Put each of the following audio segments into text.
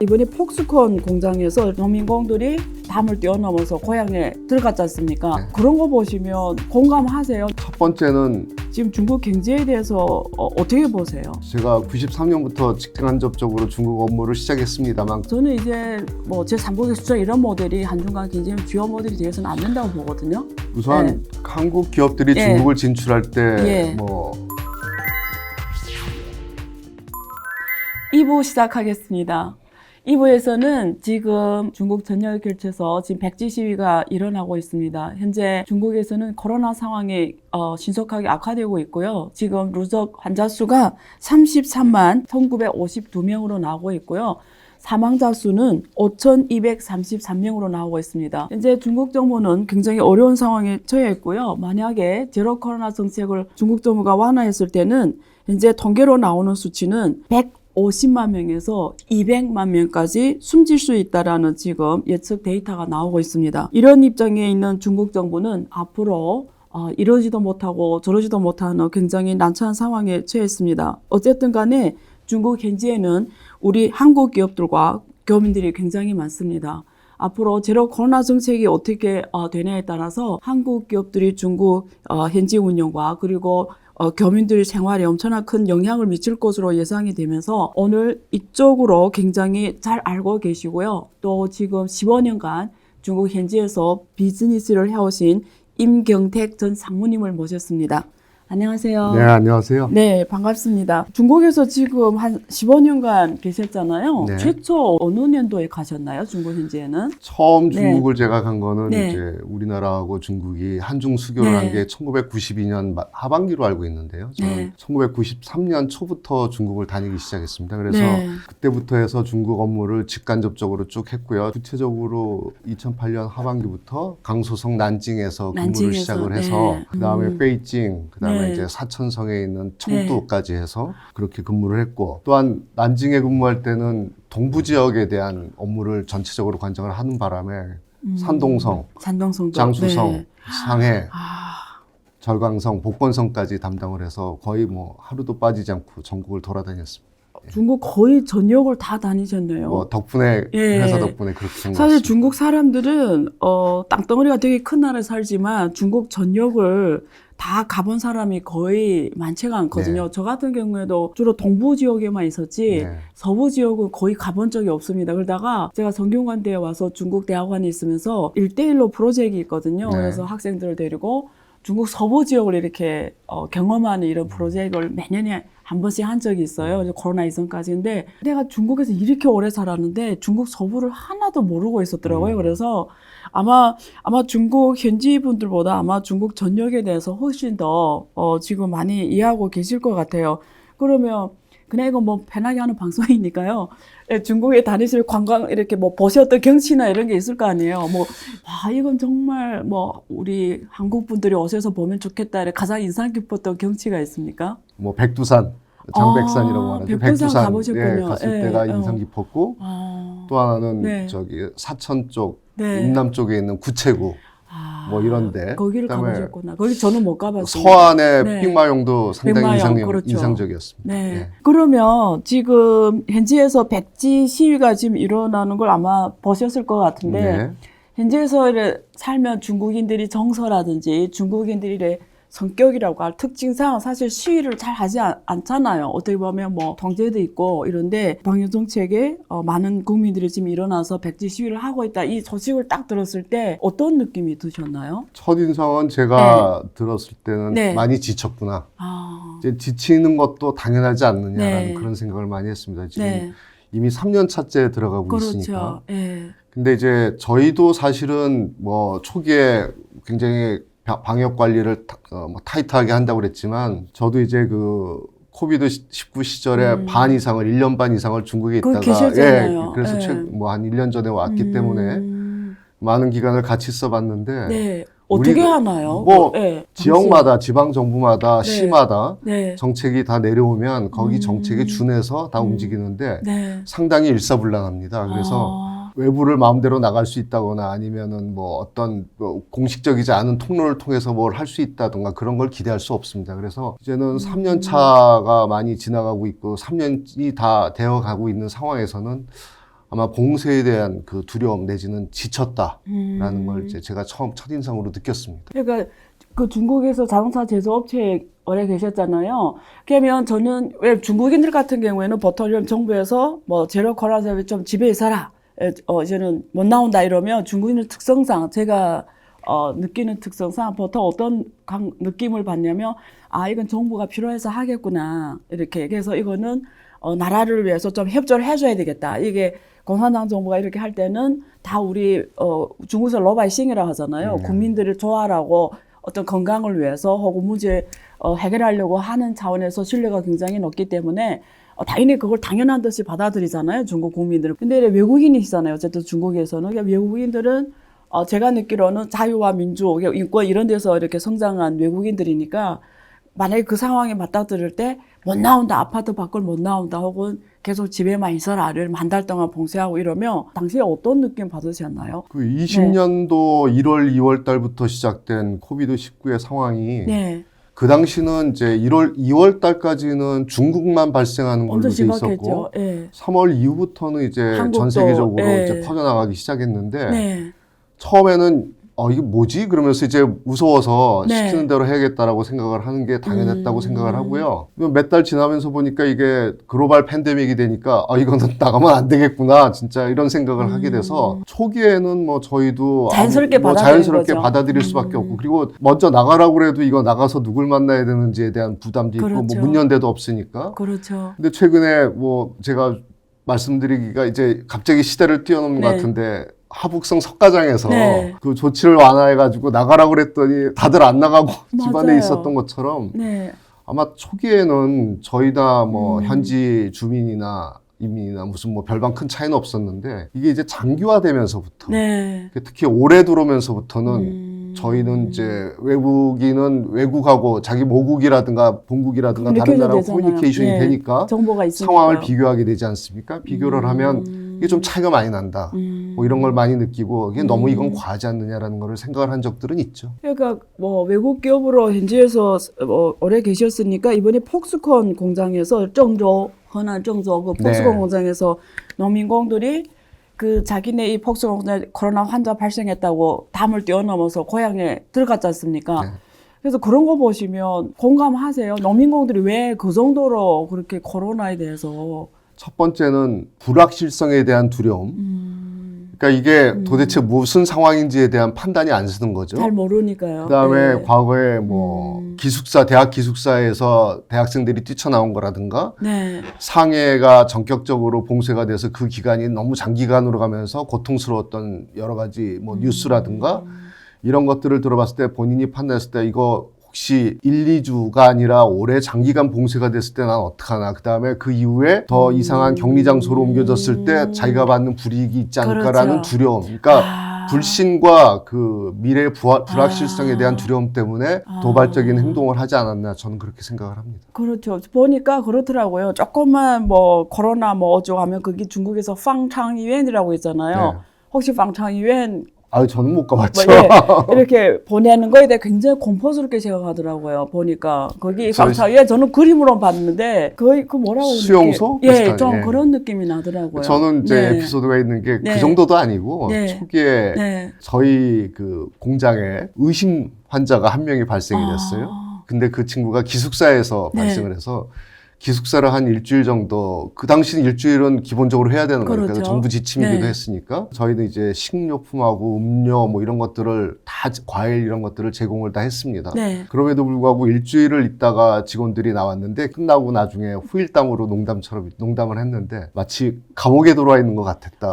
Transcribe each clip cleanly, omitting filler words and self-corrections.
이번에 폭스콘 공장에서 농민공들이 담을 뛰어넘어서 고향에 들어갔지 않습니까? 네. 그런 거 보시면 공감하세요? 첫 번째는 지금 중국 경제에 대해서 어떻게 보세요? 제가 93년부터 직간접적으로 중국 업무를 시작했습니다만 저는 이제 뭐 제3국의 수출 이런 모델이 한중간 경제 주요 모델이 되어서는 안 된다고 보거든요. 우선 네. 한국 기업들이 예. 중국을 진출할 때 예. 뭐 2부 시작하겠습니다. 2부에서는 지금 중국 전역을 걸쳐서 지금 백지 시위가 일어나고 있습니다. 현재 중국에서는 코로나 상황이 신속하게 악화되고 있고요. 지금 누적 환자 수가 33만 1952명으로 나오고 있고요. 사망자 수는 5,233명으로 나오고 있습니다. 현재 중국 정부는 굉장히 어려운 상황에 처해 있고요. 만약에 제로 코로나 정책을 중국 정부가 완화했을 때는 현재 통계로 나오는 수치는 150만 명에서 200만 명까지 숨질 수 있다라는 지금 예측 데이터가 나오고 있습니다. 이런 입장에 있는 중국 정부는 앞으로 이러지도 못하고 저러지도 못하는 굉장히 난처한 상황에 처했습니다. 어쨌든 간에 중국 현지에는 우리 한국 기업들과 교민들이 굉장히 많습니다. 앞으로 제로 코로나 정책이 어떻게 되냐에 따라서 한국 기업들이 중국 현지 운영과 그리고 교민들 생활에 엄청난 큰 영향을 미칠 것으로 예상이 되면서 오늘 이쪽으로 굉장히 잘 알고 계시고요. 또 지금 15년간 중국 현지에서 비즈니스를 해오신 임경택 전 상무님을 모셨습니다. 안녕하세요. 네, 안녕하세요. 네, 반갑습니다. 중국에서 지금 한 15년간 계셨잖아요. 네. 최초 어느 년도에 가셨나요? 중국 현지에는? 처음 네. 중국을 제가 간 거는 네. 이제 우리나라하고 중국이 한중 수교를 네. 한 게 1992년 하반기로 알고 있는데요. 저는 네. 1993년 초부터 중국을 다니기 시작했습니다. 그래서 네. 그때부터 해서 중국 업무를 직간접적으로 쭉 했고요. 구체적으로 2008년 하반기부터 강소성 난징에서 근무를 난징에서, 시작을 해서 네. 그다음에 베이징, 그다음에 네. 이제 사천성에 있는 청두까지 해서 그렇게 근무를 했고, 또한 난징에 근무할 때는 동부 지역에 대한 업무를 전체적으로 관장을 하는 바람에 산동성, 산동성도. 장수성, 네. 상해, 아, 절강성, 복건성까지 담당을 해서 거의 뭐 하루도 빠지지 않고 전국을 돌아다녔습니다. 중국 거의 전역을 다 다니셨네요. 뭐 덕분에 예. 회사 덕분에 그렇게 된 것 사실 같습니다. 중국 사람들은 땅덩어리가 되게 큰 나라에 살지만 중국 전역을 다 가본 사람이 거의 많지가 않거든요. 네. 저 같은 경우에도 주로 동부 지역에만 있었지 네. 서부 지역은 거의 가본 적이 없습니다. 그러다가 제가 성균관대에 와서 중국 대학원에 있으면서 1대1로 프로젝트가 있거든요. 네. 그래서 학생들을 데리고 중국 서부 지역을 이렇게 경험하는 이런 프로젝트를 매년에 한 번씩 한 적이 있어요. 이제 코로나 이전까지. 근데 내가 중국에서 이렇게 오래 살았는데 중국 서부를 하나도 모르고 있었더라고요. 그래서 아마 중국 현지 분들보다 아마 중국 전역에 대해서 훨씬 더 지금 많이 이해하고 계실 것 같아요. 그러면 그냥 이건 뭐 편하게 하는 방송이니까요. 예, 중국에 다니실 관광 이렇게 뭐 보셨던 경치나 이런 게 있을 거 아니에요. 뭐 이건 정말 뭐 우리 한국 분들이 오셔서 보면 좋겠다. 이렇게 가장 인상 깊었던 경치가 있습니까? 뭐 백두산, 장백산이라고 말하죠. 백두산 가보셨군요. 예, 갔을 예, 때가 인상 깊었고, 또 하나는 네. 저기 사천 쪽, 네. 임남 쪽에 있는 구체구, 뭐 이런데. 거기를 그다음에 가보셨구나. 거기 저는 못 가봤습니다. 서안의 네. 빅마용도 상당히 빅마용, 그렇죠. 인상적이었습니다. 네. 예. 그러면 지금 현지에서 백지 시위가 지금 일어나는 걸 아마 보셨을 것 같은데 네. 현지에서 살면 중국인들이 정서라든지 중국인들의 성격이라고 할 특징상 사실 시위를 잘 하지 않잖아요. 어떻게 보면 뭐 통제도 있고 이런데 방역 정책에 많은 국민들이 지금 일어나서 백지 시위를 하고 있다. 이 소식을 딱 들었을 때 어떤 느낌이 드셨나요? 첫인상은 제가 들었을 때는 네. 많이 지쳤구나. 아, 이제 지치는 것도 당연하지 않느냐라는 네. 그런 생각을 많이 했습니다. 지금 네. 이미 3년 차째 들어가고 있으니까. 그렇죠. 예. 근데 이제 저희도 사실은 뭐 초기에 굉장히 방역 관리를 뭐 타이트하게 한다고 그랬지만, 저도 이제 그 코비드-19 시절에 반 이상을 1년 반 이상을 중국에 있다가 계셨잖아요. 그래서 예. 뭐 한 1년 전에 왔기 때문에 많은 기간을 같이 써봤는데, 네. 어떻게 우리가 하나요? 뭐 네. 지역마다 지방 정부마다 네. 시마다 네. 정책이 다 내려오면 거기 정책에 준해서 다 움직이는데 네. 상당히 일사불란합니다. 그래서 외부를 마음대로 나갈 수 있다거나 아니면은 뭐 어떤 뭐 공식적이지 않은 통로를 통해서 뭘 할 수 있다던가 그런 걸 기대할 수 없습니다. 그래서 이제는 3년 차가 많이 지나가고 있고 3년이 다 되어 가고 있는 상황에서는 아마 봉쇄에 대한 그 두려움 내지는 지쳤다라는 걸 이제 제가 처음 첫인상으로 느꼈습니다. 그러니까 그 중국에서 자동차 제조업체에 오래 계셨잖아요. 그러면 저는 왜 중국인들 같은 경우에는 보통 이런 정부에서 뭐 제로 코로나 좀 집에 있어라. 이제는 못 나온다 이러면 중국인의 특성상 제가 느끼는 특성상 보통 어떤 느낌을 받냐면 아 이건 정부가 필요해서 하겠구나 이렇게 그래서 이거는 나라를 위해서 좀 협조를 해줘야 되겠다. 이게 공산당 정부가 이렇게 할 때는 다 우리 중국에서 러바이싱이라고 하잖아요. 국민들을 좋아하라고 어떤 건강을 위해서 혹은 문제 해결하려고 하는 차원에서 신뢰가 굉장히 높기 때문에 당연히 그걸 당연한 듯이 받아들이잖아요. 중국 국민들은. 근데 외국인이시잖아요. 어쨌든 중국에서는. 그러니까 외국인들은 제가 듣기로는 자유와 민주, 인권 이런 데서 이렇게 성장한 외국인들이니까 만약에 그 상황에 맞닥뜨릴 때 못 나온다, 아파트 밖을 못 나온다, 혹은 계속 집에만 있어라를 한 달 동안 봉쇄하고 이러면 당시에 어떤 느낌 받으셨나요? 그 20년도 1월, 2월 달부터 시작된 코비드-19의 상황이 네. 그 당시는 이제 2월 달까지는 중국만 발생하는 걸로 돼 엄청 있었고 심각했죠. 네. 3월 이후부터는 이제 한국도, 전 세계적으로 예. 이제 퍼져나가기 시작했는데 네. 처음에는 이게 뭐지? 그러면서 이제 무서워서 네. 시키는 대로 해야겠다라고 생각을 하는 게 당연했다고 생각을 하고요. 몇 달 지나면서 보니까 이게 글로벌 팬데믹이 되니까 이거는 나가면 안 되겠구나. 진짜 이런 생각을 하게 돼서 초기에는 뭐 저희도 자연스럽게 자연스럽게 거죠. 받아들일 수밖에 없고 그리고 먼저 나가라고 그래도 이거 나가서 누굴 만나야 되는지에 대한 부담도 있고 그렇죠. 뭐 문연대도 없으니까. 그렇죠. 근데 최근에 뭐 제가 말씀드리기가 이제 갑자기 시대를 뛰어넘는 것 네. 같은데 하북성 석가장에서 네. 그 조치를 완화해가지고 나가라고 그랬더니 다들 안 나가고 집안에 맞아요. 있었던 것처럼 네. 아마 초기에는 저희 다 뭐 음. 현지 주민이나 이민이나 무슨 뭐 별반 큰 차이는 없었는데 이게 이제 장기화되면서부터 네. 특히 올해 들어오면서부터는 저희는 이제 외국인은 외국하고 자기 모국이라든가 본국이라든가 다른 나라하고 커뮤니케이션이 네. 되니까 정보가 있으니까. 상황을 비교하게 되지 않습니까? 비교를 하면 이게 좀 차이가 많이 난다. 뭐 이런 걸 많이 느끼고 이게 너무 이건 과하지 않느냐라는 걸 생각을 한 적들은 있죠. 그러니까 뭐 외국 기업으로 현지에서 오래 계셨으니까 이번에 폭스콘 공장에서郑州,河南 郑州 그 폭스콘 네. 공장에서 농민공들이 그 자기네 이 폭스콘 공장에 코로나 환자 발생했다고 담을 뛰어넘어서 고향에 들어갔지 않습니까? 네. 그래서 그런 거 보시면 공감하세요. 농민공들이 왜 그 정도로 그렇게 코로나에 대해서 첫 번째는 불확실성에 대한 두려움. 그러니까 이게 도대체 무슨 상황인지에 대한 판단이 안 서는 거죠. 잘 모르니까요. 그다음에 네. 과거에 뭐 대학 기숙사에서 대학생들이 뛰쳐나온 거라든가 네. 상해가 전격적으로 봉쇄가 돼서 그 기간이 너무 장기간으로 가면서 고통스러웠던 여러 가지 뭐 뉴스라든가 이런 것들을 들어봤을 때 본인이 판단했을 때 이거 혹시 1, 2주가 아니라 올해 장기간 봉쇄가 됐을 때 난 어떡하나. 그다음에 그 이후에 더 이상한 격리 장소로 옮겨졌을 때 자기가 받는 불이익이 있지 않을까라는 그렇죠. 두려움. 그러니까 불신과 그 미래의 불확실성에 대한 두려움 때문에 도발적인 행동을 하지 않았나 저는 그렇게 생각을 합니다. 그렇죠. 보니까 그렇더라고요. 조금만 뭐 코로나 뭐 어쩌고 하면 그게 중국에서 방창이웬이라고 있잖아요. 네. 혹시 방창이웬 저는 못 가봤죠. 뭐 이렇게 보내는 거에 대해 굉장히 공포스럽게 생각하더라고요. 보니까 거기 방창이웬 저는 그림으로 봤는데 거의 그 뭐라고 수용소? 예, 좀 예. 그런 느낌이 나더라고요. 저는 이제 네. 에피소드가 있는 게 그 네. 정도도 아니고 네. 초기에 네. 저희 그 공장에 의심 환자가 한 명이 발생이 됐어요. 근데 그 친구가 기숙사에서 네. 발생을 해서 기숙사를 한 일주일 정도, 그 당시는 일주일은 기본적으로 해야 되는 거니까 그렇죠. 정부 지침이기도 네. 했으니까 저희는 이제 식료품하고 음료 뭐 이런 것들을 다 과일 이런 것들을 제공을 다 했습니다. 네. 그럼에도 불구하고 일주일을 있다가 직원들이 나왔는데 끝나고 나중에 후일담으로 농담을 했는데 마치 감옥에 들어와 있는 것 같았다.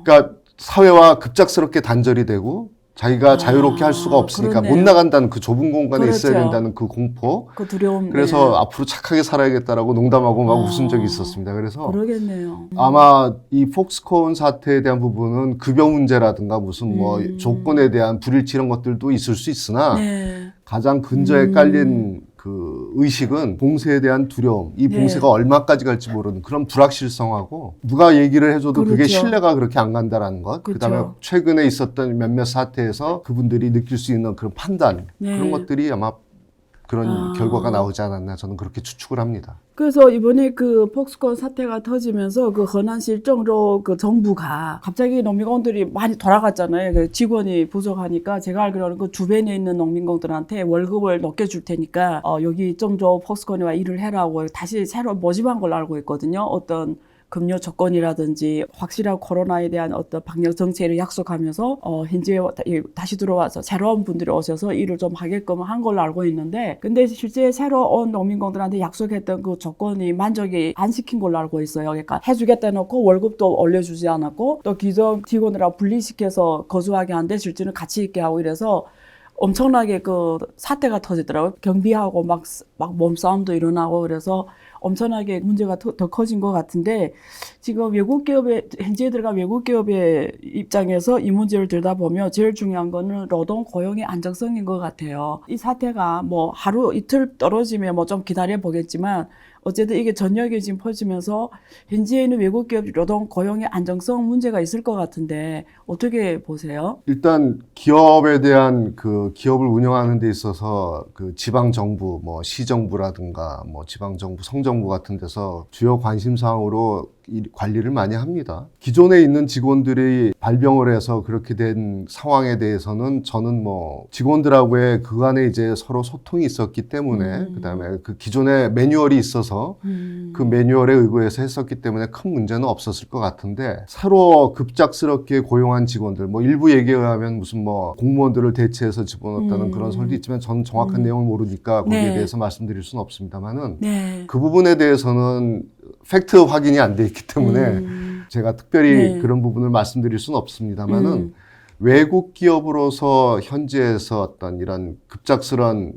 그러니까 사회와 급작스럽게 단절이 되고 자기가 자유롭게 할 수가 없으니까 그러네요. 못 나간다는 그 좁은 공간에 그렇죠. 있어야 된다는 그 공포. 그 두려움. 그래서 네. 앞으로 착하게 살아야겠다라고 농담하고 막 웃은 적이 있었습니다. 그래서 그러겠네요. 아마 이 폭스콘 사태에 대한 부분은 급여 문제라든가 무슨 뭐 조건에 대한 불일치 이런 것들도 있을 수 있으나 네. 가장 근저에 깔린 그 의식은 봉쇄에 대한 두려움, 이 봉쇄가 얼마까지 갈지 모르는 그런 불확실성하고 누가 얘기를 해줘도 그게 그렇죠. 신뢰가 그렇게 안 간다라는 것, 그렇죠. 그다음에 최근에 있었던 몇몇 사태에서 그분들이 느낄 수 있는 그런 판단, 네. 그런 것들이 아마 그런 결과가 나오지 않았나 저는 그렇게 추측을 합니다. 그래서 이번에 그 폭스콘 사태가 터지면서 그 허난 실정으로 그 정부가 갑자기 농민공들이 많이 돌아갔잖아요. 그 직원이 부족하니까 제가 알기로는 그 주변에 있는 농민공들한테 월급을 높게 줄 테니까 여기 정조 폭스콘이와 일을 해라고 다시 새로 모집한 걸로 알고 있거든요. 어떤 급료 조건이라든지 확실한 코로나에 대한 어떤 방역 정책을 약속하면서 현지에 다시 들어와서 새로운 분들이 오셔서 일을 좀 하게끔 한 걸로 알고 있는데, 근데 실제 새로 온 농민공들한테 약속했던 그 조건이 만족이 안 시킨 걸로 알고 있어요. 그러니까 해주겠다 놓고 월급도 올려주지 않았고 또 기존 직원들하고 분리시켜서 거주하게 하는데 실제는 같이 있게 하고 이래서 엄청나게 그 사태가 터지더라고요. 경비하고 막 몸싸움도 일어나고 그래서 엄청나게 문제가 더 커진 것 같은데, 지금 외국 기업에 현지에 들어간 외국 기업의 입장에서 이 문제를 들여다보면 제일 중요한 거는 노동 고용의 안정성인 것 같아요. 이 사태가 뭐 하루 이틀 떨어지면 뭐 좀 기다려 보겠지만 어쨌든 이게 전역에 지금 퍼지면서 현지에 있는 외국 기업 노동 고용의 안정성 문제가 있을 것 같은데 어떻게 보세요? 일단 기업에 대한 그 기업을 운영하는 데 있어서 그 지방 정부, 뭐 시정부라든가 뭐 지방 정부, 성정부 같은 데서 주요 관심 사항으로 관리를 많이 합니다. 기존에 있는 직원들이 발병을 해서 그렇게 된 상황에 대해서는 저는 뭐 직원들하고의 그간에 이제 서로 소통이 있었기 때문에 그다음에 그 기존에 매뉴얼이 있어서 그 매뉴얼에 의거해서 했었기 때문에 큰 문제는 없었을 것 같은데, 새로 급작스럽게 고용한 직원들, 뭐 일부 얘기에 의하면 무슨 뭐 공무원들을 대체해서 집어넣었다는 그런 설도 있지만 저는 정확한 내용을 모르니까 거기에 네. 대해서 말씀드릴 수는 없습니다만은 네. 그 부분에 대해서는 팩트 확인이 안 돼 있기 때문에 제가 특별히 네. 그런 부분을 말씀드릴 수는 없습니다만은 외국 기업으로서 현지에서 어떤 이런 급작스러운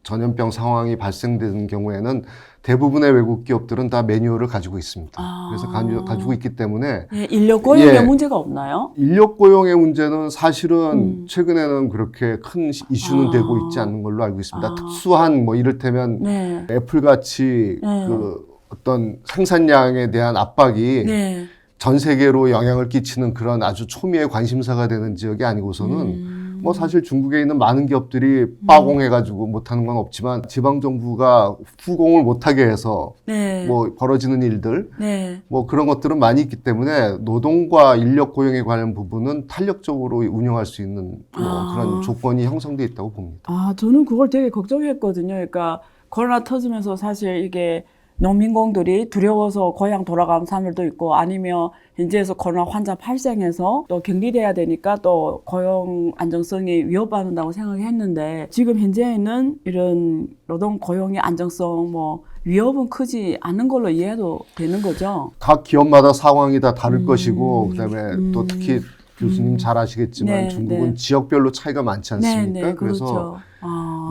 전염병 상황이 발생되는 경우에는 대부분의 외국 기업들은 다 매뉴얼을 가지고 있습니다. 그래서 가지고 있기 때문에 네, 인력 고용에 예. 문제가 없나요? 인력 고용의 문제는 사실은 최근에는 그렇게 큰 이슈는 되고 있지 않는 걸로 알고 있습니다. 특수한 뭐 이를테면 네. 애플같이 그 어떤 생산량에 대한 압박이 네. 전 세계로 영향을 끼치는 그런 아주 초미의 관심사가 되는 지역이 아니고서는 뭐 사실 중국에 있는 많은 기업들이 빠공해가지고 못하는 건 없지만 지방 정부가 후공을 못하게 해서 네. 뭐 벌어지는 일들 네. 뭐 그런 것들은 많이 있기 때문에 노동과 인력 고용에 관한 부분은 탄력적으로 운영할 수 있는 뭐 그런 조건이 형성돼 있다고 봅니다. 저는 그걸 되게 걱정했거든요. 그러니까 코로나 터지면서 사실 이게 농민공들이 두려워서 고향 돌아가는 사람들도 있고, 아니면 현지에서 코로나 환자 발생해서 또 격리돼야 되니까 또 고용 안정성이 위협받는다고 생각했는데, 지금 현재는 이런 노동 고용의 안정성 뭐 위협은 크지 않은 걸로 이해해도 되는 거죠. 각 기업마다 상황이 다 다를 것이고 그다음에 또 특히 교수님 잘 아시겠지만 네, 중국은 네. 지역별로 차이가 많지 않습니까? 네, 그래서 그렇죠.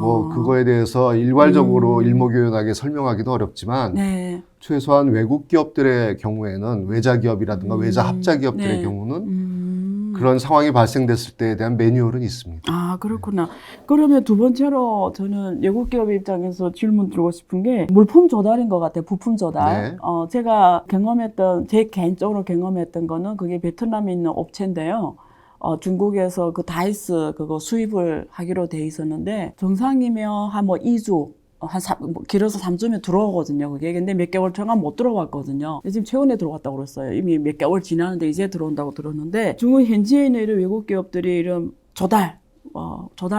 뭐 그거에 대해서 일괄적으로 일목요연하게 설명하기도 어렵지만 네. 최소한 외국 기업들의 경우에는 외자 기업이라든가 외자 합자 기업들의 네. 경우는 그런 상황이 발생됐을 때에 대한 매뉴얼은 있습니다. 그렇구나. 그러면 두 번째로 저는 외국 기업 입장에서 질문 드리고 싶은 게 물품 조달인 것 같아요. 부품 조달. 네. 제가 제 개인적으로 경험했던 거는 그게 베트남에 있는 업체인데요. 중국에서 그 다이스 그거 수입을 하기로 돼 있었는데, 정상이면 한 뭐 2주, 길어서 3주면 들어오거든요, 그게. 근데 몇 개월 동안 못 들어왔거든요. 지금 최근에 들어왔다고 그랬어요. 이미 몇 개월 지났는데 이제 들어온다고 들었는데, 중국 현지에 있는 이런 외국 기업들이 이런 조달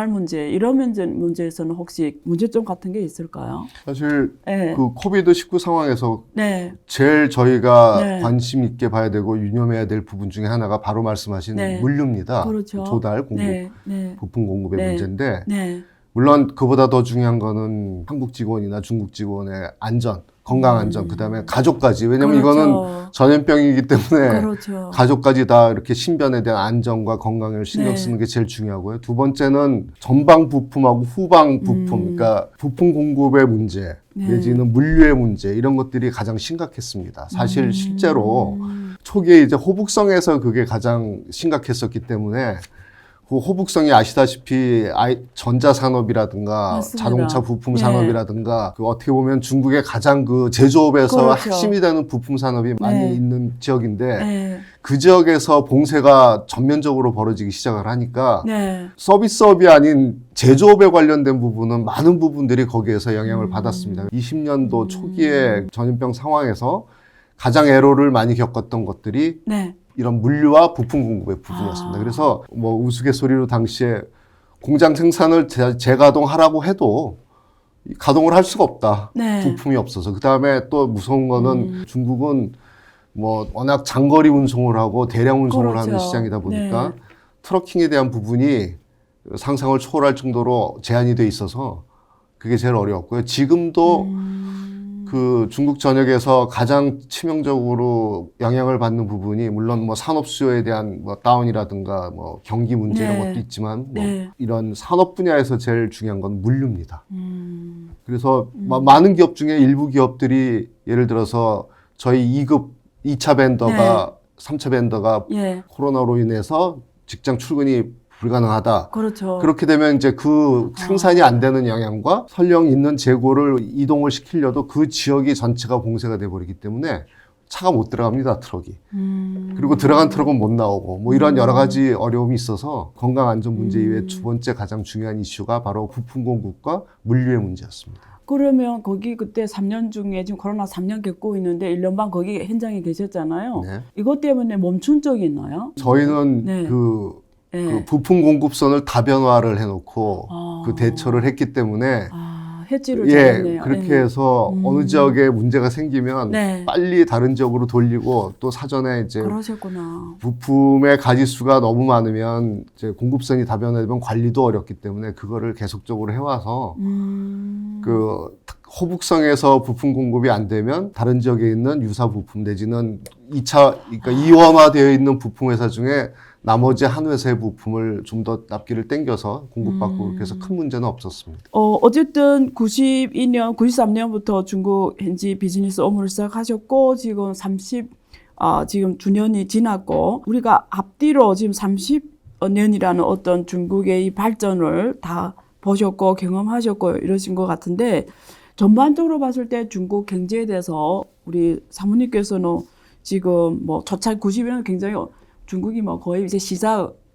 문제, 이런 문제에서는 혹시 문제점 같은 게 있을까요? 사실 네. 그 코비드-19 상황에서 네. 제일 저희가 네. 관심 있게 봐야 되고 유념해야 될 부분 중에 하나가 바로 말씀하신 네. 물류입니다. 그렇죠. 조달, 공급, 네. 네. 부품 공급의 네. 문제인데 네. 물론 그보다 더 중요한 거는 한국 직원이나 중국 직원의 안전, 건강 안전, 그다음에 가족까지. 왜냐면 그렇죠. 이거는 전염병이기 때문에 그렇죠. 가족까지 다 이렇게 신변에 대한 안전과 건강을 신경 네. 쓰는 게 제일 중요하고요. 두 번째는 전방 부품하고 후방 부품, 그러니까 부품 공급의 문제, 내지는 물류의 문제, 이런 것들이 가장 심각했습니다. 사실 실제로 초기에 이제 호북성에서 그게 가장 심각했었기 때문에 그 호북성이 아시다시피 전자산업이라든가 맞습니다. 자동차 부품 예. 산업이라든가 그 어떻게 보면 중국의 가장 그 제조업에서 그렇죠. 핵심이 되는 부품 산업이 많이 네. 있는 지역인데 네. 그 지역에서 봉쇄가 전면적으로 벌어지기 시작을 하니까 네. 서비스업이 아닌 제조업에 관련된 부분은 많은 부분들이 거기에서 영향을 받았습니다. 20년도 초기에 전염병 상황에서 가장 애로를 많이 겪었던 것들이 네. 이런 물류와 부품 공급의 부분이었습니다. 그래서 뭐 우스갯소리로 당시에 공장 생산을 재가동하라고 해도 가동을 할 수가 없다. 네. 부품이 없어서. 그 다음에 또 무서운 거는 중국은 뭐 워낙 장거리 운송을 하고 대량 운송을 그렇죠. 하는 시장이다 보니까 네. 트러킹에 대한 부분이 상상을 초월할 정도로 제한이 돼 있어서 그게 제일 어려웠고요. 지금도 그 중국 전역에서 가장 치명적으로 영향을 받는 부분이 물론 뭐 산업 수요에 대한 뭐 다운이라든가 뭐 경기 문제 이런 네. 것도 있지만 뭐 네. 이런 산업 분야에서 제일 중요한 건 물류입니다. 그래서 많은 기업 중에 일부 기업들이 예를 들어서 저희 2급 2차 벤더가 3차 벤더가 예. 코로나로 인해서 직장 출근이 불가능하다. 그렇죠. 그렇게 되면 이제 그 생산이 안 되는 영향과 설령 있는 재고를 이동을 시키려도 그 지역이 전체가 봉쇄가 돼버리기 때문에 차가 못 들어갑니다, 트럭이. 그리고 들어간 트럭은 못 나오고 뭐 이런 여러 가지 어려움이 있어서 건강 안전 문제 이외에 두 번째 가장 중요한 이슈가 바로 부품 공급과 물류의 문제였습니다. 그러면 거기 그때 3년 중에 지금 코로나 3년 겪고 있는데 1년 반 거기 현장에 계셨잖아요. 네. 이것 때문에 멈춘 적이 있나요? 저희는 네. 그 네. 부품 공급선을 다변화를 해놓고 아. 그 대처를 했기 때문에 해지를 예, 잘했네요. 그렇게 네. 해서 어느 지역에 문제가 생기면 네. 빨리 다른 지역으로 돌리고 또 사전에 이제 그러셨구나. 부품의 가지수가 너무 많으면 이제 공급선이 다변화되면 관리도 어렵기 때문에 그거를 계속적으로 해와서 그 호북성에서 부품 공급이 안 되면 다른 지역에 있는 유사 부품 내지는 2차 그러니까 이원화되어 있는 부품 회사 중에 나머지 한 회사의 부품을 좀 더 납기를 땡겨서 공급받고 그렇게 해서 큰 문제는 없었습니다. 어쨌든 92년, 93년부터 중국 현지 비즈니스 업무를 시작하셨고 지금 지금 주년이 지났고 우리가 앞뒤로 지금 30년이라는 어떤 중국의 이 발전을 다 보셨고 경험하셨고 이러신 것 같은데 전반적으로 봤을 때 중국 경제에 대해서 우리 사모님께서는 지금 뭐 초창 90년은 굉장히 중국이 뭐 거의 이제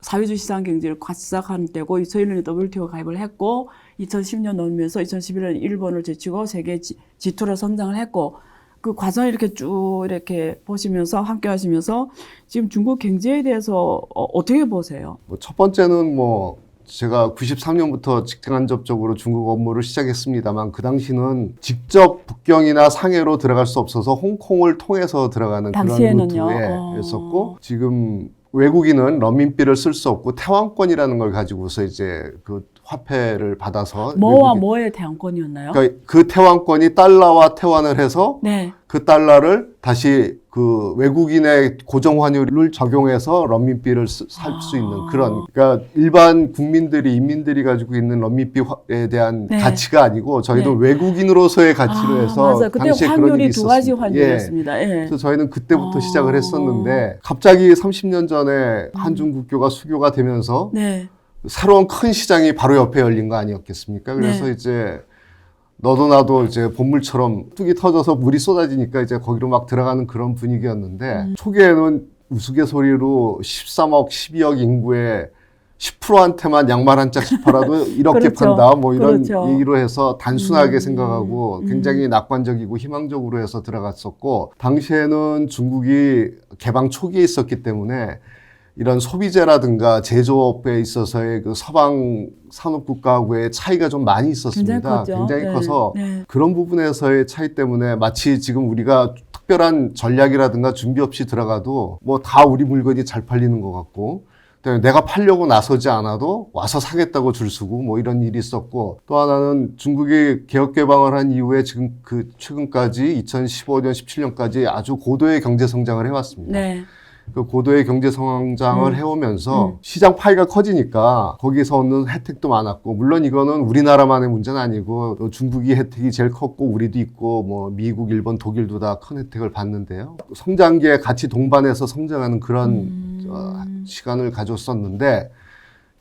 사회주의 시장 경제를 시작하는 때고 2001년에 WTO 가입을 했고 2010년 넘으면서 2011년에 일본을 제치고 세계 G2로 성장을 했고 그 과정을 이렇게 쭉 이렇게 보시면서 함께 하시면서 지금 중국 경제에 대해서 어떻게 보세요? 뭐 첫 번째는 뭐 제가 93년부터 직간접적으로 중국 업무를 시작했습니다만 그 당시는 직접 북경이나 상해로 들어갈 수 없어서 홍콩을 통해서 들어가는 그런 당시에는요. 루트였었고 지금 외국인은 런민비를 쓸 수 없고 태왕권이라는 걸 가지고서 이제 그 화폐를 받아서 뭐와 뭐의 대항권이었나요? 그러니까 그 태왕권이 달러와 태환을 해서 네. 그 달러를 다시 그 외국인의 고정 환율을 적용해서 런민비를 살 수 있는 그런 그러니까 일반 국민들이 인민들이 가지고 있는 런민비에 대한 네. 가치가 아니고 저희는 네. 외국인으로서의 가치로 해서 맞아요. 그때 당시에 그런 환율이 일이 두 가지 있었습니다. 환율이었습니다. 예. 그래서 저희는 그때부터 시작을 했었는데 갑자기 30년 전에 한중국교가 수교가 되면서 네. 새로운 큰 시장이 바로 옆에 열린 거 아니었겠습니까? 그래서 네. 이제 너도 나도 이제 본물처럼 뚝이 터져서 물이 쏟아지니까 이제 거기로 막 들어가는 그런 분위기였는데 초기에는 우스갯소리로 13억, 12억 인구의 10%한테만 양말 한 짝씩 팔아도 이렇게 그렇죠. 판다 뭐 이런 그렇죠. 얘기로 해서 단순하게 생각하고 굉장히 낙관적이고 희망적으로 해서 들어갔었고 당시에는 중국이 개방 초기에 있었기 때문에 이런 소비재라든가 제조업에 있어서의 그 서방 산업국가하고의 차이가 좀 많이 있었습니다. 굉장히 컸죠. 굉장히 네. 커서 네. 그런 부분에서의 차이 때문에 마치 지금 우리가 특별한 전략이라든가 준비 없이 들어가도 뭐 다 우리 물건이 잘 팔리는 것 같고 그다음에 내가 팔려고 나서지 않아도 와서 사겠다고 줄 서고 뭐 이런 일이 있었고 또 하나는 중국이 개혁 개방을 한 이후에 지금 그 최근까지 2015년, 17년까지 아주 고도의 경제 성장을 해왔습니다. 네. 그 고도의 경제 성장을 해오면서 시장 파이가 커지니까 거기서 얻는 혜택도 많았고 물론 이거는 우리나라만의 문제는 아니고 또 중국이 혜택이 제일 컸고 우리도 있고 뭐 미국, 일본, 독일도 다 큰 혜택을 받는데요. 성장기에 같이 동반해서 성장하는 그런 시간을 가졌었는데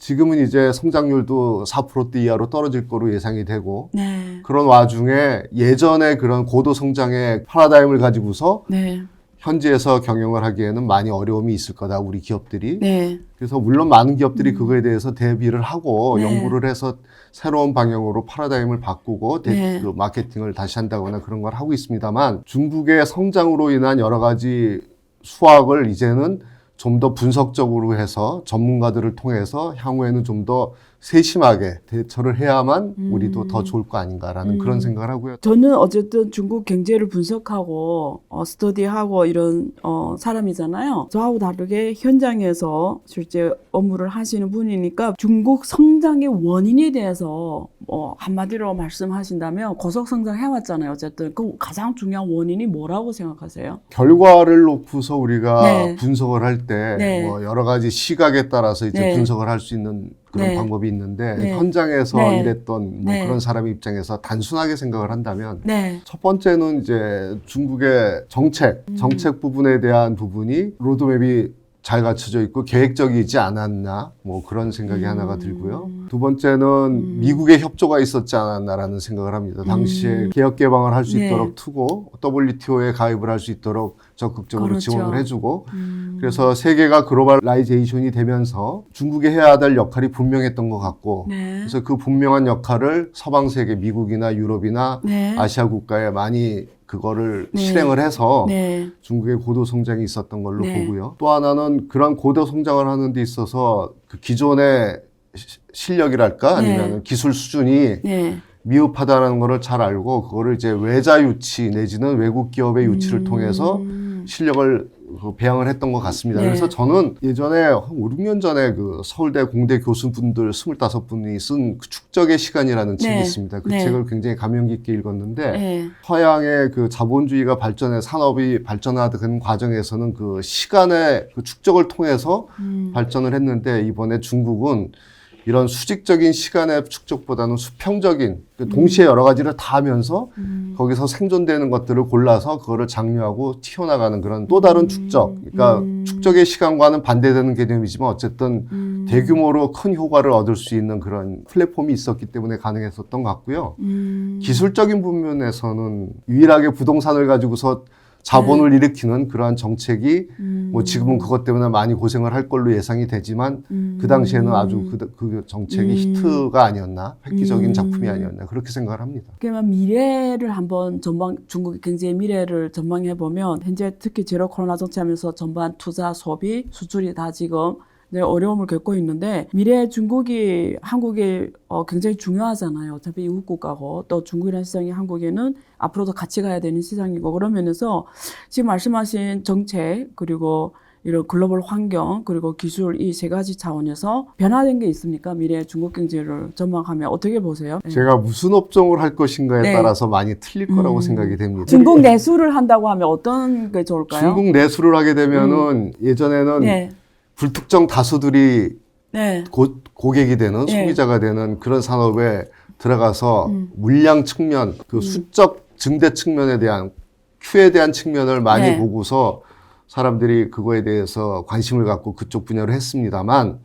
지금은 이제 성장률도 4%대 이하로 떨어질 거로 예상이 되고 네. 그런 와중에 예전에 그런 고도 성장의 파라다임을 가지고서 네. 현지에서 경영을 하기에는 많이 어려움이 있을 거다, 우리 기업들이. 네. 그래서 물론 많은 기업들이 그거에 대해서 대비를 하고 네. 연구를 해서 새로운 방향으로 파라다임을 바꾸고 네. 그 마케팅을 다시 한다거나 그런 걸 하고 있습니다만 중국의 성장으로 인한 여러 가지 수확을 이제는 좀 더 분석적으로 해서 전문가들을 통해서 향후에는 좀 더 세심하게 대처를 해야만 우리도 더 좋을 거 아닌가라는 그런 생각을 하고요. 저는 어쨌든 중국 경제를 분석하고 스터디하고 이런 사람이잖아요. 저하고 다르게 현장에서 실제 업무를 하시는 분이니까 중국 성장의 원인에 대해서 한마디로 말씀하신다면 고속 성장 해왔잖아요. 어쨌든 그 가장 중요한 원인이 뭐라고 생각하세요? 결과를 놓고서 우리가 네. 분석을 할 때 네. 뭐 여러 가지 시각에 따라서 이제 네. 분석을 할 수 있는 그런 네. 방법이 있는데 네. 현장에서 네. 일했던 뭐 네. 그런 사람 입장에서 단순하게 생각을 한다면 네. 첫 번째는 이제 중국의 정책 부분에 대한 부분이 로드맵이 잘 갖춰져 있고 계획적이지 않았나 뭐 그런 생각이 하나가 들고요. 두 번째는 미국의 협조가 있었지 않았나라는 생각을 합니다. 당시에 개혁 개방을 할 수 네. 있도록 투고 WTO에 가입을 할 수 있도록 적극적으로 그렇죠. 지원을 해주고 그래서 세계가 글로벌라이제이션이 되면서 중국이 해야 될 역할이 분명했던 것 같고 네. 그래서 그 분명한 역할을 서방 세계 미국이나 유럽이나 네. 아시아 국가에 많이 그거를 네. 실행을 해서 네. 중국의 고도 성장이 있었던 걸로 네. 보고요. 또 하나는 그런 고도 성장을 하는 데 있어서 그 기존의 실력이랄까 아니면 기술 수준이 네. 미흡하다는 거를 잘 알고 그거를 이제 외자 유치 내지는 외국 기업의 유치를 통해서 실력을 배양을 했던 것 같습니다. 네. 그래서 저는 예전에 한 5, 6년 전에 그 서울대 공대 교수분들 25분이 쓴 그 축적의 시간이라는 책이 네. 있습니다. 그 네. 책을 굉장히 감명 깊게 읽었는데 네. 서양의 그 자본주의가 발전해 산업이 발전하던 과정에서는 그 시간의 그 축적을 통해서 발전을 했는데 이번에 중국은 이런 수직적인 시간의 축적보다는 수평적인 동시에 여러 가지를 다 하면서 거기서 생존되는 것들을 골라서 그거를 장려하고 튀어나가는 그런 또 다른 축적. 그러니까 축적의 시간과는 반대되는 개념이지만 어쨌든 대규모로 큰 효과를 얻을 수 있는 그런 플랫폼이 있었기 때문에 가능했었던 것 같고요. 기술적인 부분에서는 유일하게 부동산을 가지고서 자본을 일으키는 그러한 정책이 뭐 지금은 그것 때문에 많이 고생을 할 걸로 예상이 되지만 그 당시에는 아주 그 정책이 히트가 아니었나 획기적인 작품이 아니었나 그렇게 생각을 합니다. 그러면 미래를 한번 중국의 경제의 미래를 전망해 보면 현재 특히 제로 코로나 정치하면서 전반 투자, 소비, 수출이 다 지금 어려움을 겪고 있는데 미래 중국이 한국에 굉장히 중요하잖아요. 어차피 이웃 국가고 또 중국이라는 시장이 한국에는 앞으로도 같이 가야 되는 시장이고 그런 면에서 지금 말씀하신 정책 그리고 이런 글로벌 환경 그리고 기술 이 세 가지 차원에서 변화된 게 있습니까? 미래 중국 경제를 전망하면 어떻게 보세요? 제가 무슨 업종을 할 것인가에 네. 따라서 많이 틀릴 거라고 생각이 됩니다. 중국 내수를 한다고 하면 어떤 게 좋을까요? 중국 내수를 하게 되면은 예전에는 네. 불특정 다수들이 네. 고객이 되는 네. 소비자가 되는 그런 산업에 들어가서 물량 측면, 그 수적 증대 측면에 대한 Q에 대한 측면을 많이 네. 보고서 사람들이 그거에 대해서 관심을 갖고 그쪽 분야를 했습니다만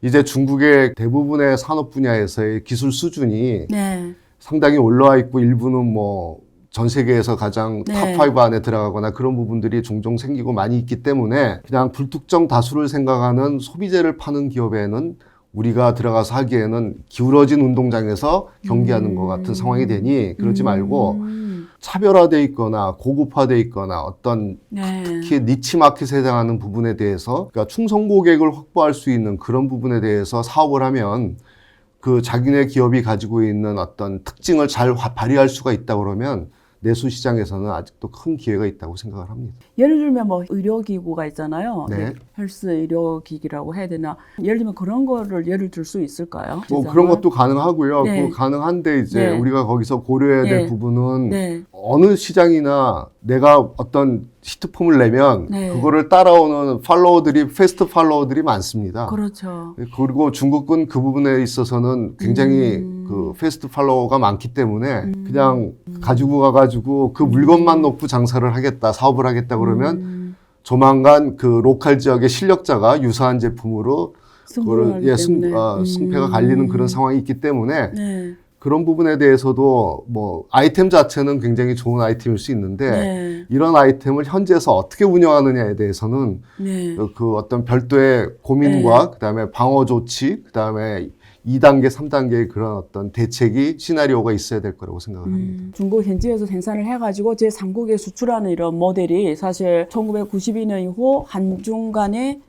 이제 중국의 대부분의 산업 분야에서의 기술 수준이 네. 상당히 올라와 있고 일부는 뭐 전 세계에서 가장 네. 탑5 안에 들어가거나 그런 부분들이 종종 생기고 많이 있기 때문에 그냥 불특정 다수를 생각하는 소비재를 파는 기업에는 우리가 들어가서 하기에는 기울어진 운동장에서 경기하는 것 같은 상황이 되니 그러지 말고 차별화돼 있거나 고급화돼 있거나 어떤 네. 특히 니치 마켓에 해당하는 부분에 대해서 그러니까 충성 고객을 확보할 수 있는 그런 부분에 대해서 사업을 하면 그 자기네 기업이 가지고 있는 어떤 특징을 잘 발휘할 수가 있다 그러면 내수 시장에서는 아직도 큰 기회가 있다고 생각을 합니다. 예를 들면 뭐 의료기구가 있잖아요. 네. 헬스 의료기기라고 해야 되나. 예를 들면 그런 거를 예를 들 수 있을까요? 뭐 시장을? 그런 것도 가능하고요. 네. 그 가능한데 이제 네. 우리가 거기서 고려해야 될 네. 부분은 네. 어느 시장이나 내가 어떤 히트폼을 내면 네. 그거를 따라오는 팔로워들이 패스트 팔로워들이 많습니다. 그렇죠. 그리고 중국은 그 부분에 있어서는 굉장히 그 패스트 팔로워가 많기 때문에 그냥 가지고 가가지고 그 물건만 놓고 장사를 하겠다, 사업을 하겠다 그러면 조만간 그 로컬 지역의 실력자가 유사한 제품으로 승부를 하기 때문에. 승패가 갈리는 그런 상황이 있기 때문에 네. 그런 부분에 대해서도 뭐 아이템 자체는 굉장히 좋은 아이템일 수 있는데 네. 이런 아이템을 현지에서 어떻게 운영하느냐에 대해서는 네. 그 어떤 별도의 고민과 그다음에 방어 조치, 그다음에 2단계, 3단계의 그런 어떤 대책이 시나리오가 있어야 될 거라고 생각을 합니다. 중국 현지에서 생산을 해가지고 제3국에 수출하는 이런 모델이 사실 1992년 이후 한중 간의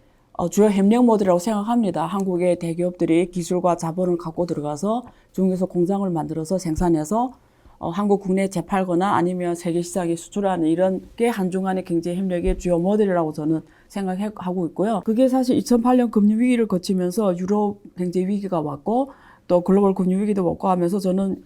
주요 협력 모델이라고 생각합니다. 한국의 대기업들이 기술과 자본을 갖고 들어가서 중국에서 공장을 만들어서 생산해서 한국 국내에 재팔거나 아니면 세계 시장에 수출하는 이런 게 한중 간의 경제 협력의 주요 모델이라고 저는 생각하고 있고요. 그게 사실 2008년 금융위기를 거치면서 유럽 경제 위기가 왔고 또 글로벌 금융위기도 왔고 하면서 저는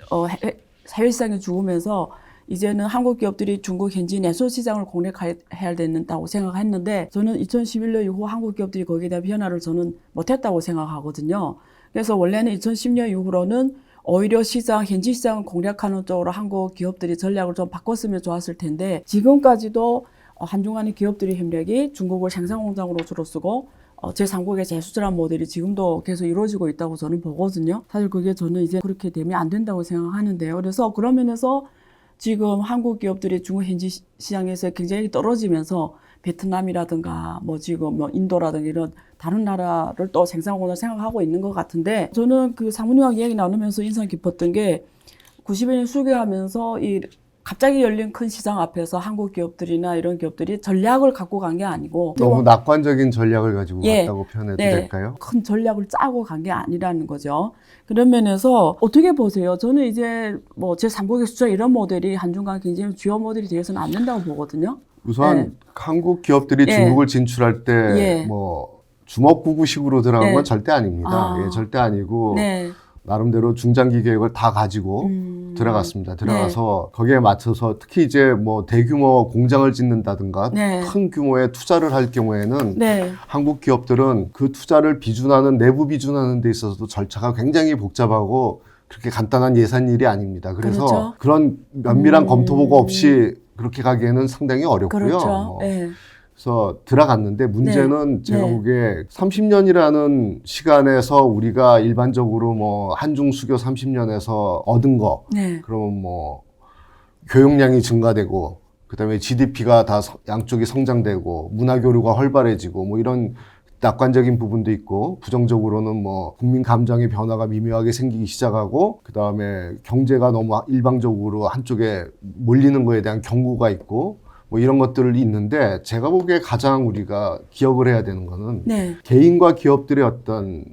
해외 시장이 죽으면서 이제는 한국 기업들이 중국 현지 내수 시장을 공략해야 된다고 생각했는데 저는 2011년 이후 한국 기업들이 거기에 대한 변화를 저는 못했다고 생각하거든요. 그래서 원래는 2010년 이후로는 오히려 현지 시장을 공략하는 쪽으로 한국 기업들이 전략을 좀 바꿨으면 좋았을 텐데 지금까지도 한중 간의 기업들의 협력이 중국을 생산 공장으로 주로 쓰고 제3국에 재수출한 모델이 지금도 계속 이루어지고 있다고 저는 보거든요. 사실 그게 저는 이제 그렇게 되면 안 된다고 생각하는데요. 그래서 그런 면에서 지금 한국 기업들이 중국 현지 시장에서 굉장히 떨어지면서 베트남이라든가 지금 인도라든가 이런 다른 나라를 또 생산공장을 생각하고 있는 것 같은데 저는 그 상무님하고 이야기 나누면서 인상 깊었던 게 90년 수교하면서 이 갑자기 열린 큰 시장 앞에서 한국 기업들이나 이런 기업들이 전략을 갖고 간 게 아니고 너무 낙관적인 전략을 가지고 갔다고 표현해도 네, 될까요? 큰 전략을 짜고 간 게 아니라는 거죠. 그런 면에서 어떻게 보세요? 저는 이제 제3국의 수출 이런 모델이 한중 간 굉장히 주요 모델이 되어서는 안 된다고 보거든요. 우선 한국 기업들이 중국을 진출할 때 주먹구구식으로 들어간 건 절대 아닙니다. 절대 아니고 나름대로 중장기 계획을 다 가지고 들어갔습니다. 들어가서 거기에 맞춰서 특히 이제 대규모 공장을 짓는다든가 큰 규모의 투자를 할 경우에는 한국 기업들은 그 투자를 내부 비준하는 데 있어서도 절차가 굉장히 복잡하고 그렇게 간단한 예산 일이 아닙니다. 그래서 그렇죠. 그런 면밀한 검토 보고 없이 그렇게 가기에는 상당히 어렵고요. 그렇죠. 그래서 들어갔는데 문제는 제가 보기에 30년이라는 시간에서 우리가 일반적으로 한중 수교 30년에서 얻은 거 그러면 교역량이 증가되고 그다음에 GDP가 다 양쪽이 성장되고 문화 교류가 활발해지고 이런 낙관적인 부분도 있고 부정적으로는 국민 감정의 변화가 미묘하게 생기기 시작하고 그다음에 경제가 너무 일방적으로 한쪽에 몰리는 거에 대한 경고가 있고 이런 것들이 있는데 제가 보기에 가장 우리가 기억을 해야 되는 거는 개인과 기업들의 어떤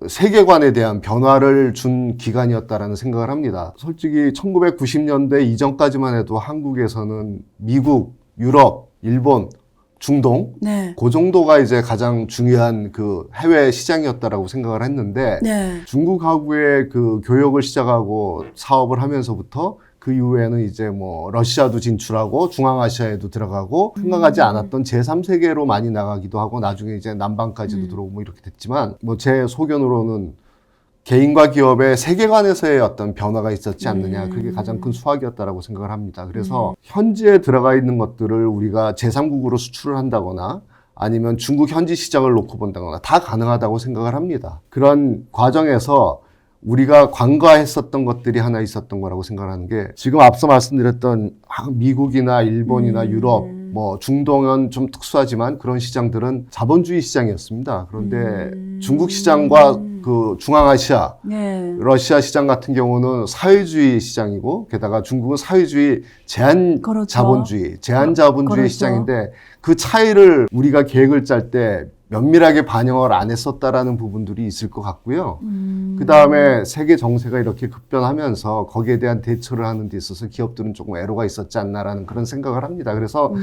세계관에 대한 변화를 준 기간이었다라는 생각을 합니다. 솔직히 1990년대 이전까지만 해도 한국에서는 미국, 유럽, 일본, 중동 그 정도가 이제 가장 중요한 그 해외 시장이었다라고 생각을 했는데 중국하고의 그 교역을 시작하고 사업을 하면서부터 그 이후에는 이제 러시아도 진출하고 중앙아시아에도 들어가고 생각하지 않았던 제3세계로 많이 나가기도 하고 나중에 이제 남방까지도 들어오고 이렇게 됐지만 제 소견으로는 개인과 기업의 세계관에서의 어떤 변화가 있었지 않느냐. 그게 가장 큰 수확이었다라고 생각을 합니다. 그래서 현지에 들어가 있는 것들을 우리가 제3국으로 수출을 한다거나 아니면 중국 현지 시장을 놓고 본다거나 다 가능하다고 생각을 합니다. 그런 과정에서 우리가 관과했었던 것들이 하나 있었던 거라고 생각하는 게 지금 앞서 말씀드렸던 미국이나 일본이나 유럽, 중동은 좀 특수하지만 그런 시장들은 자본주의 시장이었습니다. 그런데 중국 시장과 그 중앙아시아, 러시아 시장 같은 경우는 사회주의 시장이고 게다가 중국은 사회주의 제한 자본주의 시장인데 그 차이를 우리가 계획을 짤 때 면밀하게 반영을 안 했었다라는 부분들이 있을 것 같고요. 그 다음에 세계 정세가 이렇게 급변하면서 거기에 대한 대처를 하는 데 있어서 기업들은 조금 애로가 있었지 않나라는 그런 생각을 합니다. 그래서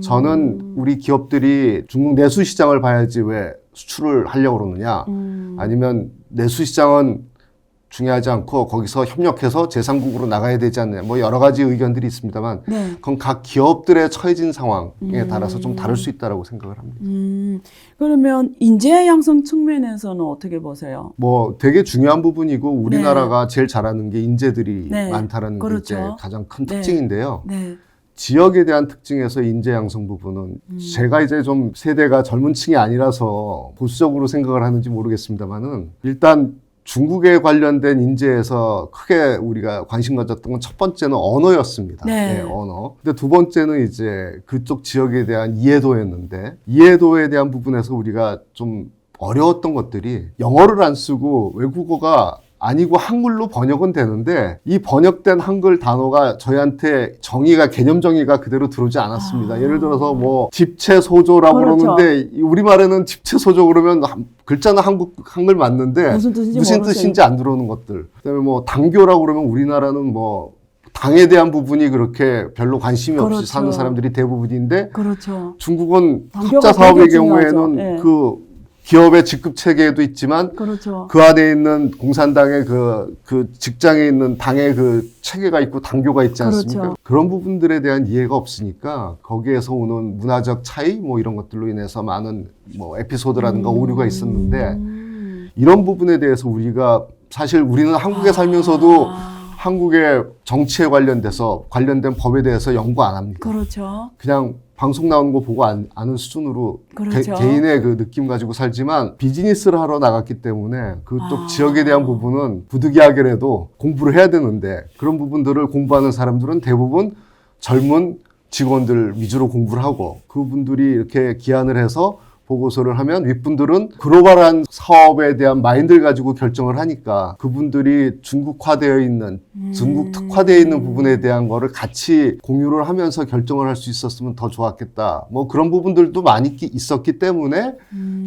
저는 우리 기업들이 중국 내수 시장을 봐야지 왜 수출을 하려고 그러느냐 아니면 내수 시장은 중요하지 않고 거기서 협력해서 제3국으로 나가야 되지 않느냐 여러 가지 의견들이 있습니다만 그건 각 기업들의 처해진 상황에 따라서 좀 다를 수 있다라고 생각을 합니다. 그러면 인재 양성 측면에서는 어떻게 보세요? 되게 중요한 부분이고 우리나라가 제일 잘하는 게 인재들이 많다라는 게 이제 가장 큰 특징인데요. 지역에 대한 특징에서 인재 양성 부분은 제가 이제 좀 세대가 젊은 층이 아니라서 보수적으로 생각을 하는지 모르겠습니다만은 일단 중국에 관련된 인재에서 크게 우리가 관심 가졌던 건 첫 번째는 언어였습니다. 네. 네, 언어. 근데 두 번째는 이제 그쪽 지역에 대한 이해도였는데 이해도에 대한 부분에서 우리가 좀 어려웠던 것들이 영어를 안 쓰고 외국어가 아니고 한글로 번역은 되는데 이 번역된 한글 단어가 저희한테 개념 정의가 그대로 들어오지 않았습니다. 예를 들어서 뭐 집체소조라고 그렇죠. 그러는데 우리말에는 집체소조 그러면 글자는 한글 맞는데 무슨 뜻인지 안 들어오는 것들. 그다음에 뭐 당교라고 그러면 우리나라는 뭐 당에 대한 부분이 그렇게 별로 관심이 없이 그렇죠. 사는 사람들이 대부분인데 그렇죠. 중국은 당교가 합자 사업의 되게 중요하죠. 경우에는 네. 그 기업의 직급 체계도 있지만 그렇죠. 그 안에 있는 공산당의 그 직장에 있는 당의 그 체계가 있고 당교가 있지 않습니까? 그렇죠. 그런 부분들에 대한 이해가 없으니까 거기에서 오는 문화적 차이 뭐 이런 것들로 인해서 많은 뭐 에피소드라든가 오류가 있었는데 이런 부분에 대해서 우리가 사실 우리는 한국에 살면서도 한국의 정치에 관련된 법에 대해서 연구 안 합니다. 그렇죠. 그냥 방송 나오는 거 보고 아는 수준으로 그렇죠. 개인의 그 느낌 가지고 살지만 비즈니스를 하러 나갔기 때문에 그쪽 지역에 대한 부분은 부득이하게라도 공부를 해야 되는데 그런 부분들을 공부하는 사람들은 대부분 젊은 직원들 위주로 공부를 하고 그분들이 이렇게 기한을 해서 보고서를 하면 윗분들은 글로벌한 사업에 대한 마인드를 가지고 결정을 하니까 그분들이 중국화되어 있는 중국 특화되어 있는 부분에 대한 거를 같이 공유를 하면서 결정을 할 수 있었으면 더 좋았겠다. 뭐 그런 부분들도 많이 있었기 때문에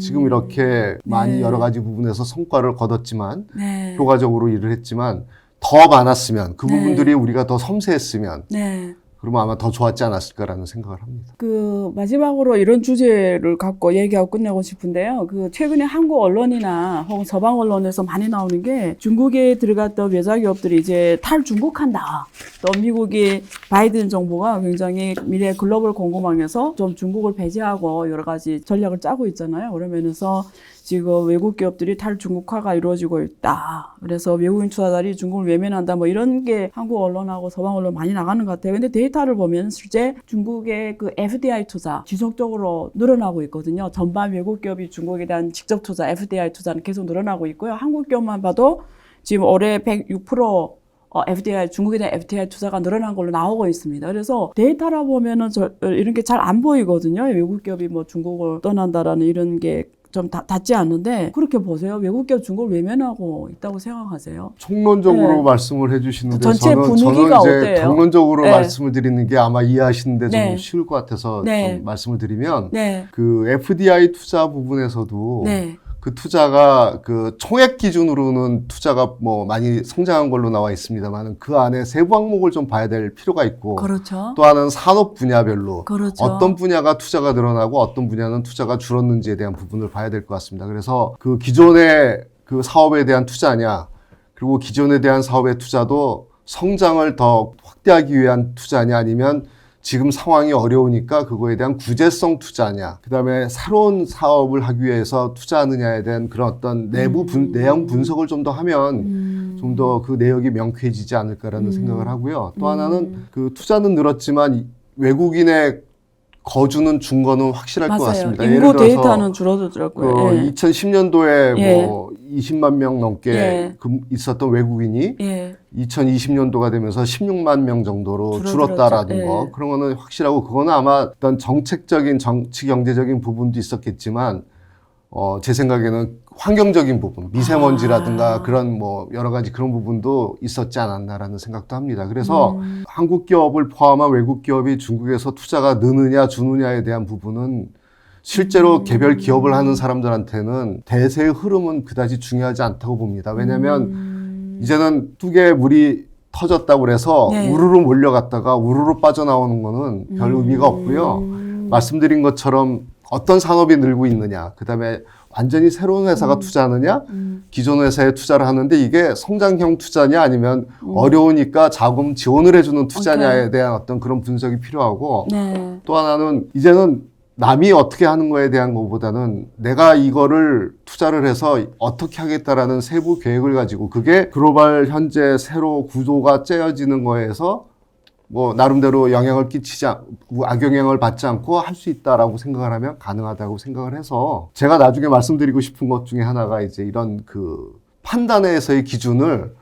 지금 이렇게 많이 네. 여러 가지 부분에서 성과를 거뒀지만 네. 효과적으로 일을 했지만 더 많았으면 그 네. 부분들이 우리가 더 섬세했으면 네. 그러면 아마 더 좋았지 않았을까라는 생각을 합니다. 그 마지막으로 이런 주제를 갖고 얘기하고 끝내고 싶은데요. 그 최근에 한국 언론이나 혹은 서방 언론에서 많이 나오는 게 중국에 들어갔던 외자 기업들이 이제 탈중국한다. 또 미국이 바이든 정부가 굉장히 미래 글로벌 공급망에서 좀 중국을 배제하고 여러 가지 전략을 짜고 있잖아요. 그러면서 지금 외국 기업들이 탈중국화가 이루어지고 있다. 그래서 외국인 투자자들이 중국을 외면한다. 뭐 이런 게 한국 언론하고 서방 언론 많이 나가는 것 같아요. 근데 데이터를 보면 실제 중국의 그 FDI 투자 지속적으로 늘어나고 있거든요. 전반 외국 기업이 중국에 대한 직접 투자, FDI 투자는 계속 늘어나고 있고요. 한국 기업만 봐도 지금 올해 106% FDI, 중국에 대한 FDI 투자가 늘어난 걸로 나오고 있습니다. 그래서 데이터라 보면은 이런 게 잘 안 보이거든요. 외국 기업이 뭐 중국을 떠난다라는 이런 게 좀 닿지 않는데 그렇게 보세요. 외국 기업 중국을 외면하고 있다고 생각하세요? 총론적으로 네. 말씀을 해주시는데 전체 저는 분위기가 이제 어때요? 경론적으로 네. 말씀을 드리는 게 아마 이해하시는데 좀 네. 쉬울 것 같아서 네. 좀 말씀을 드리면 네. 그 FDI 투자 부분에서도 네. 그 투자가 그 총액 기준으로는 투자가 뭐 많이 성장한 걸로 나와 있습니다만 그 안에 세부 항목을 좀 봐야 될 필요가 있고 그렇죠. 또 하나는 산업 분야별로 그렇죠. 어떤 분야가 투자가 늘어나고 어떤 분야는 투자가 줄었는지에 대한 부분을 봐야 될 것 같습니다. 그래서 그 기존의 그 사업에 대한 투자냐 그리고 기존에 대한 사업의 투자도 성장을 더 확대하기 위한 투자냐 아니면 지금 상황이 어려우니까 그거에 대한 구제성 투자냐, 그 다음에 새로운 사업을 하기 위해서 투자하느냐에 대한 그런 어떤 내용 분석을 좀 더 하면 좀 더 그 내역이 명쾌해지지 않을까라는 생각을 하고요. 또 하나는 그 투자는 늘었지만 외국인의 거주는 중거는 확실할 것 같습니다. 인구 예를 들어서 데이터는 줄어들더라고요. 그 예. 2010년도에 예. 뭐 20만 명 넘게 예. 있었던 외국인이 예. 2020년도가 되면서 16만 명 정도로 줄어들었죠. 줄었다라는 예. 거 그런 거는 확실하고 그거는 아마 어떤 정책적인 정치 경제적인 부분도 있었겠지만 제 생각에는 환경적인 부분 미세먼지라든가 그런 뭐 여러 가지 그런 부분도 있었지 않았나라는 생각도 합니다. 그래서 한국 기업을 포함한 외국 기업이 중국에서 투자가 느느냐 주느냐에 대한 부분은 실제로 개별 기업을 하는 사람들한테는 대세의 흐름은 그다지 중요하지 않다고 봅니다. 왜냐하면 이제는 뚝에 물이 터졌다고 그래서 네. 우르르 몰려갔다가 우르르 빠져나오는 거는 별 의미가 없고요. 말씀드린 것처럼 어떤 산업이 늘고 있느냐, 그 다음에 완전히 새로운 회사가 투자하느냐, 기존 회사에 투자를 하는데 이게 성장형 투자냐 아니면 어려우니까 자금 지원을 해주는 투자냐에 대한 어떤 그런 분석이 필요하고 네. 또 하나는 이제는 남이 어떻게 하는 거에 대한 것보다는 내가 이거를 투자를 해서 어떻게 하겠다라는 세부 계획을 가지고 그게 글로벌 현재 새로 구도가 짜여지는 거에서 뭐 나름대로 영향을 악영향을 받지 않고 할 수 있다라고 생각을 하면 가능하다고 생각을 해서 제가 나중에 말씀드리고 싶은 것 중에 하나가 이제 이런 그 판단에서의 기준을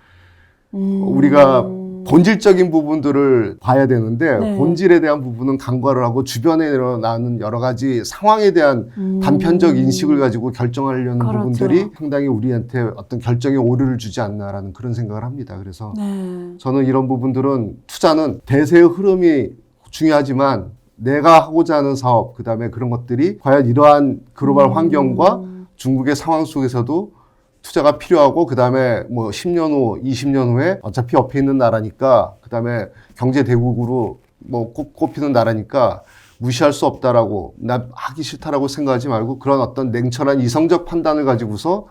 우리가 본질적인 부분들을 봐야 되는데 네. 본질에 대한 부분은 간과를 하고 주변에 일어나는 여러 가지 상황에 대한 단편적 인식을 가지고 결정하려는 그렇죠. 부분들이 상당히 우리한테 어떤 결정에 오류를 주지 않나라는 그런 생각을 합니다. 그래서 네. 저는 이런 부분들은 투자는 대세의 흐름이 중요하지만 내가 하고자 하는 사업, 그 다음에 그런 것들이 과연 이러한 글로벌 환경과 중국의 상황 속에서도 투자가 필요하고, 그 다음에 뭐 10년 후, 20년 후에 어차피 옆에 있는 나라니까, 그 다음에 경제 대국으로 뭐 꼽히는 나라니까 무시할 수 없다라고, 나 하기 싫다라고 생각하지 말고 그런 어떤 냉철한 이성적 판단을 가지고서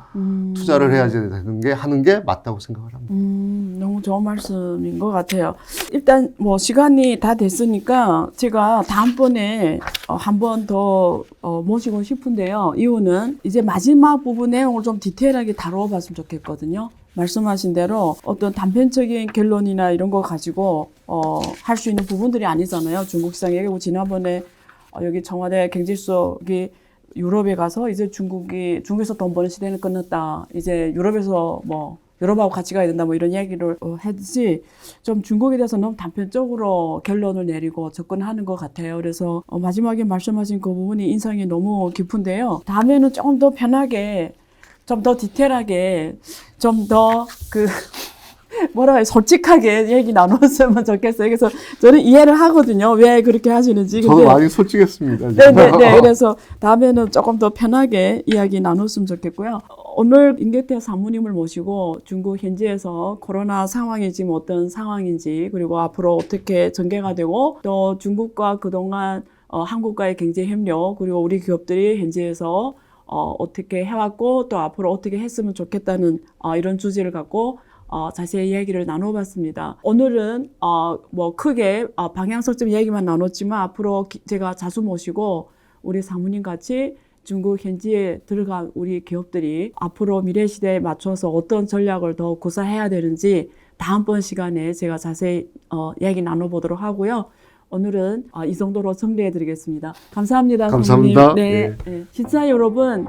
투자를 해야 하는 게 맞다고 생각을 합니다. 너무 좋은 말씀인 것 같아요. 일단 뭐 시간이 다 됐으니까 제가 다음번에 한 번 더 모시고 싶은데요. 이유는 이제 마지막 부분 내용을 좀 디테일하게 다루어 봤으면 좋겠거든요. 말씀하신 대로 어떤 단편적인 결론이나 이런 거 가지고 할 수 있는 부분들이 아니잖아요. 중국 시장에. 그리고 지난번에 여기 청와대 경제수석이 유럽에 가서 이제 중국에서 돈 버는 시대는 끝났다. 이제 유럽에서 뭐 유럽하고 같이 가야 된다. 뭐 이런 이야기를 했지. 좀 중국에 대해서 너무 단편적으로 결론을 내리고 접근하는 것 같아요. 그래서 마지막에 말씀하신 그 부분이 인상이 너무 깊은데요. 다음에는 조금 더 편하게, 좀 더 디테일하게, 좀 더 솔직하게 얘기 나눴으면 좋겠어요. 그래서 저는 이해를 하거든요. 왜 그렇게 하시는지. 저도 많이 솔직했습니다. 네. 그래서 다음에는 조금 더 편하게 이야기 나눴으면 좋겠고요. 오늘 임계태 사모님을 모시고 중국 현지에서 코로나 상황이 지금 어떤 상황인지, 그리고 앞으로 어떻게 전개가 되고, 또 중국과 그동안 한국과의 경제 협력, 그리고 우리 기업들이 현지에서 어떻게 해왔고, 또 앞으로 어떻게 했으면 좋겠다는 이런 주제를 갖고 자세히 이야기를 나눠봤습니다. 오늘은 뭐 크게 방향성적 이야기만 나눴지만, 앞으로 제가 자주 모시고 우리 사모님 같이 중국 현지에 들어간 우리 기업들이 앞으로 미래 시대에 맞춰서 어떤 전략을 더 구사해야 되는지 다음번 시간에 제가 자세히 이야기 나눠보도록 하고요. 오늘은 이 정도로 정리해 드리겠습니다. 감사합니다. 감사합니다. 사모님. 네. 시청자 여러분,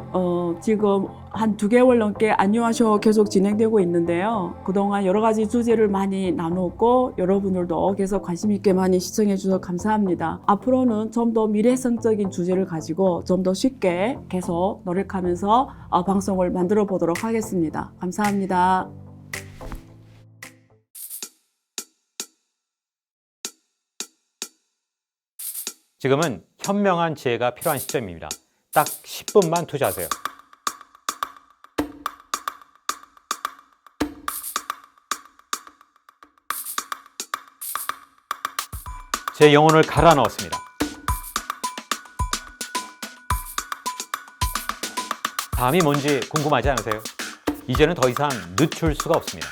지금 한 2개월 넘게 안녕하쇼 계속 진행되고 있는데요. 그동안 여러 가지 주제를 많이 나누었고, 여러분들도 계속 관심 있게 많이 시청해 주셔서 감사합니다. 앞으로는 좀 더 미래성적인 주제를 가지고 좀 더 쉽게 계속 노력하면서 방송을 만들어 보도록 하겠습니다. 감사합니다. 지금은 현명한 지혜가 필요한 시점입니다. 딱 10분만 투자하세요. 제 영혼을 갈아 넣었습니다. 다음이 뭔지 궁금하지 않으세요? 이제는 더 이상 늦출 수가 없습니다.